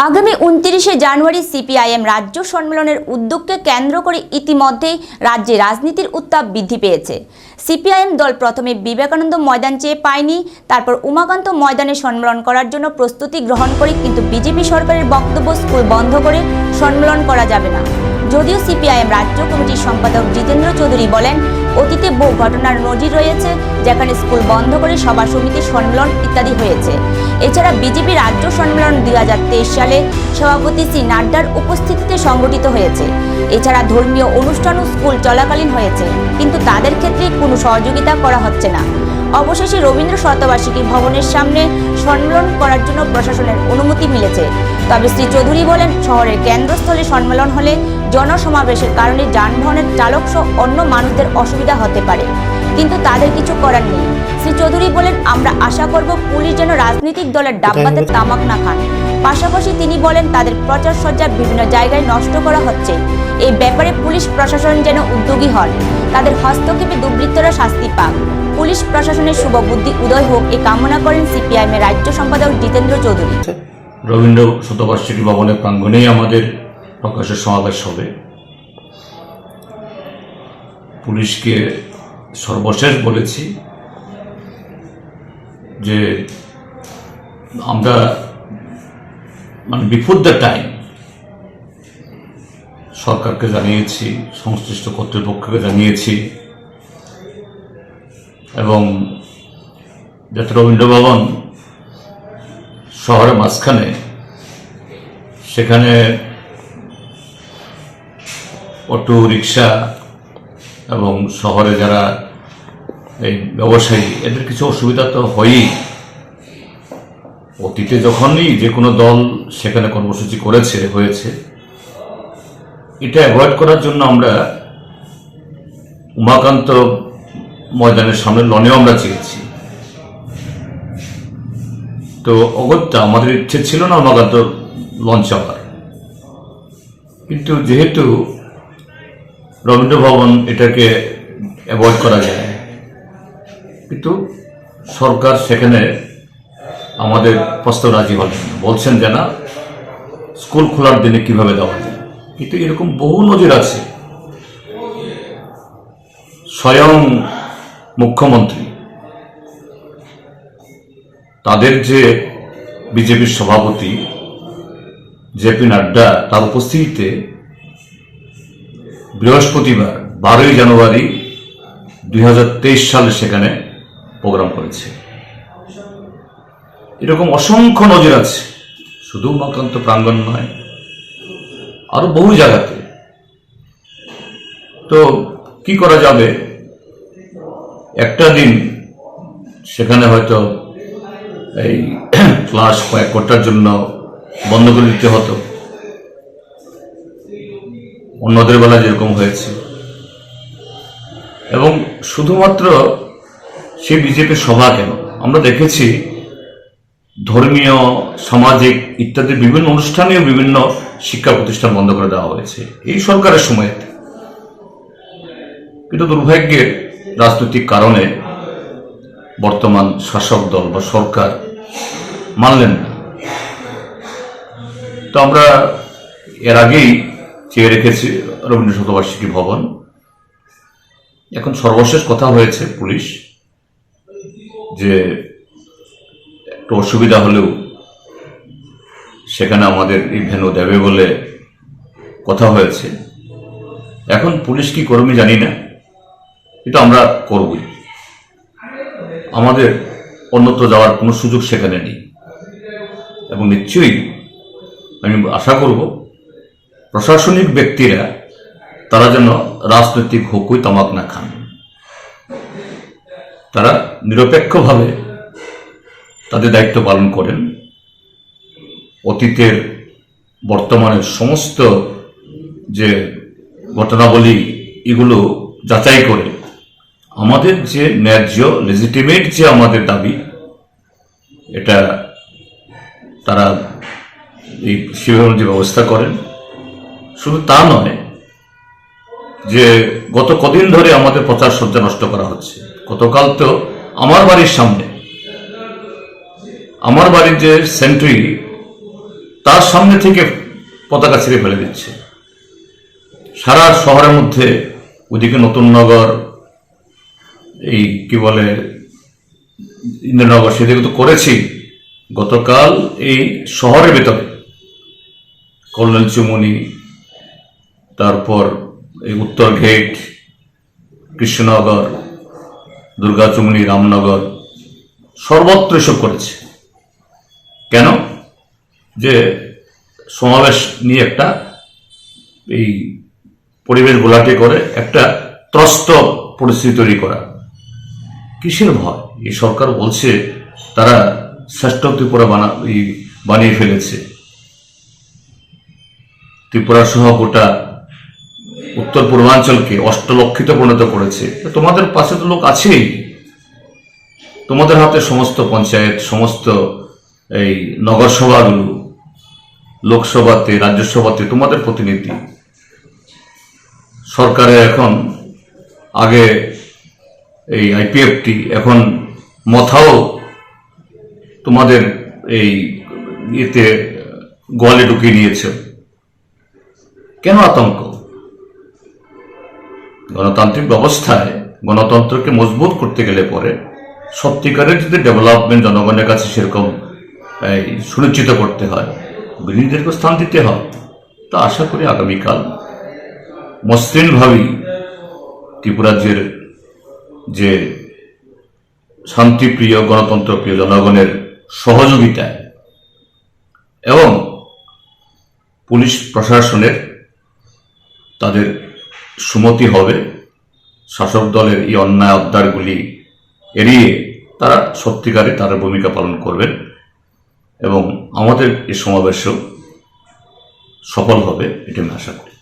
আগামী 29শে জানুয়ারি সিপিআইএম রাজ্য সম্মেলনের উদ্যোগকে কেন্দ্র করে ইতিমধ্যেই রাজ্যে রাজনীতির উত্তাপ বৃদ্ধি পেয়েছে। সিপিআইএম দল প্রথমে বিবেকানন্দ ময়দান চেয়ে পায়নি, তারপর উমাকান্ত ময়দানে সম্মেলন করার জন্য প্রস্তুতি গ্রহণ করে, কিন্তু বিজেপি সরকারের বক্তব্য স্কুল বন্ধ করে সম্মেলন করা যাবে না। যদিও সিপিআইএম রাজ্য কমিটির সম্পাদক জিতেন্দ্র চৌধুরী বলেন, অতীতে বহু ঘটনার নজির রয়েছে যেখানে স্কুল বন্ধ করে সভা সমিতি সম্মেলন ইত্যাদি হয়েছে। এছাড়া বিজেপি রাজ্য সম্মেলন 2023 সালে সভাপতি শ্রী নাড্ডার উপস্থিতিতে সংগঠিত হয়েছে। এছাড়া ধর্মীয় অনুষ্ঠানও স্কুল চলাকালীন হয়েছে, কিন্তু তাদের ক্ষেত্রে কোনো সহযোগিতা করা হচ্ছে না। অবশেষে রবীন্দ্র শতবার্ষিকী ভবনের সামনে সম্মেলন করার জন্য প্রশাসনের অনুমতি মিলেছে। তবে শ্রী চৌধুরী বলেন, শহরের কেন্দ্রস্থলে সম্মেলন হলে জনসমাবেশের কারণে যানবাহনের চালক সহ অন্য মানুষদের অসুবিধা হতে পারে, কিন্তু তাদের কিছু করার নেই। শ্রী চৌধুরী বলেন, আমরা আশা করব পুলিশ যেন রাজনৈতিক দলের ডাব্বাতে তামাক না খান। পাশাপাশি তিনি বলেন, তাদের প্রচার সজ্জা বিভিন্ন জায়গায় নষ্ট করা হচ্ছে। এই ব্যাপারে পুলিশ প্রশাসন যেন উদ্যোগী হন, তাদের হস্তক্ষেপে দুর্বৃত্তরা শাস্তি পাক। পুলিশ প্রশাসনের শুভ বুদ্ধি উদয় হোক এই কামনা করেন সিপিআইএমের রাজ্য সম্পাদক জিতেন্দ্র চৌধুরী। রবীন্দ্র শতবার্ষিকী ভবনের প্রাঙ্গণেই আমাদের প্রকাশের সমাবেশ হবে। পুলিশকে সর্বশেষ বলেছি যে আমরা বিফোর দ্য টাইম সরকারকে জানিয়েছি, সংশ্লিষ্ট কর্তৃপক্ষকে জানিয়েছি, এবং যাতে রবীন্দ্র ভবন শহরের মাঝখানে, সেখানে অটো রিক্সা এবং শহরে যারা এই ব্যবসায়ী, এদের কিছু অসুবিধা তো হয়ই। অতীতে যখনই যে কোনো দল সেখানে কর্মসূচি হয়েছে, এটা অ্যাভয়েড করার জন্য আমরা উমাকান্ত ময়দানের সামনে লনেও আমরা চেয়েছি। তো অগত্যা আমাদের ইচ্ছে ছিল না উমাকান্ত লঞ্চ হওয়ার, কিন্তু যেহেতু রবীন্দ্র ভবন এটাকে অ্যাভয়েড করা যায়, কিন্তু সরকার সেখানে আমাদের প্রস্তাব রাজি হলেন, বলছেন যে না, স্কুল খোলার দিনে কিভাবে দেওয়া যায়। কিন্তু এরকম বহু নজির আছে। স্বয়ং মুখ্যমন্ত্রী তাদের যে বিজেপির সভাপতি জেপি নাড্ডা, তার উপস্থিতিতে বৃহস্পতিবার 12ই জানুয়ারি 2023 সালে সেখানে প্রোগ্রাম করেছে। এরকম অসংখ্য নজির আছে, শুধু উমাকান্ত প্রাঙ্গণ নয়, আরো বহু জায়গাতে। তো কি করা যাবে, একটা দিন সেখানে হয়তো এই ক্লাস কয়েক ঘন্টার জন্য বন্ধ করে দিতে হতো, অন্যদের বেলা যেরকম হয়েছে। এবং শুধুমাত্র সেই বিজেপির সভা কেন, আমরা দেখেছি ধর্মীয়, সামাজিক ইত্যাদি বিভিন্ন অনুষ্ঠানেও বিভিন্ন শিক্ষা প্রতিষ্ঠান বন্ধ করে দেওয়া হয়েছে এই সরকারের সময়ে। কিন্তু দুর্ভাগ্যের রাজনৈতিক কারণে বর্তমান শাসক দল বা সরকার মানলেন না। তো আমরা এর আগেই চেয়ে রেখেছি রবীন্দ্র শতবার্ষিকী ভবন। এখন সর্বশেষ কথা হয়েছে পুলিশ যে একটু অসুবিধা হলেও সেখানে আমাদের এই ভেন্যু দেবে বলে কথা হয়েছে। এখন পুলিশ কি করবে জানি না, কিন্তু আমরা করবই। আমাদের অন্যত্র যাওয়ার কোনো সুযোগ সেখানে নেই, এবং নিশ্চয়ই আমি আশা করব প্রশাসনিক ব্যক্তিরা তারা যেন রাজনৈতিক হুকুই তামাক না খান, তারা নিরপেক্ষভাবে তাদের দায়িত্ব পালন করেন। অতীতের বর্তমানের সমস্ত যে ঘটনাবলী, এগুলো যাচাই করে আমাদের যে ন্যায্য লেজিটিমেট যে আমাদের দাবি, এটা তারা এই সেভাবে যে ব্যবস্থা করেন। শুধু তা নয় যে গত কদিন ধরে আমাদের প্রচার সজ্জা নষ্ট করা হচ্ছে। গতকাল তো আমার বাড়ির সামনে, আমার বাড়ির যে সেন্ট্রি তার সামনে থেকে পতাকা ছিঁড়ে ফেলে দিচ্ছে। সারা শহরের মধ্যে ওদিকে নতুন নগর, এই কি বলে ইন্দ্রনগর, সেদিকে তো করেছি। গতকাল এই শহরের ভেতরে কল্যাণ চুমুনি, তারপর এই উত্তর গেট, কৃষ্ণনগর, দুর্গা চুমুনি, রামনগর, সর্বত্র এসব করেছে। কেন? যে সমাবেশ নিয়ে একটা এই পরিবেশ গোলাটে করে একটা ত্রস্ত পরিস্থিতি তৈরি করা। কিসের ভয়? এই সরকার বলছে তারা শ্রেষ্ঠ ত্রিপুরা বানিয়ে ফেলেছে, ত্রিপুরা সহ গোটা উত্তর পূর্বাঞ্চলকে অষ্টলক্ষিত পরিণত করেছে। তোমাদের পাশে তো লোক আছেই, তোমাদের হাতে সমস্ত পঞ্চায়েত, সমস্ত এই নগরসভাগুলো, লোকসভাতে, রাজ্যসভাতে তোমাদের প্রতিনিধি। সরকারে এখন আগে এই আইপিএফটি, এখন মথাও তোমাদের এই ইয়েতে গোয়ালে ঢুকিয়ে নিয়েছে। কেন আতঙ্ক? গণতান্ত্রিক ব্যবস্থায় গণতন্ত্রকে মজবুত করতে গেলে পরে সত্যিকারের যদি ডেভেলপমেন্ট জনগণের কাছে সেরকম সুনিশ্চিত করতে হয়, বিরোধীদেরকে স্থান দিতে হয়। তা আশা করি আগামীকাল মসৃণভাবেই ত্রিপুরাজ্যের যে শান্তিপ্রিয়, গণতন্ত্রপ্রিয় জনগণের সহযোগিতায় এবং পুলিশ প্রশাসনের তাদের সুমতি হবে, শাসক দলের এই অন্যায় অত্যাচারগুলি এড়িয়ে তারা সত্যিকারে তাদের ভূমিকা পালন করবেন এবং আমাদের এই সমাবেশও সফল হবে, এটা আমি আশা করি।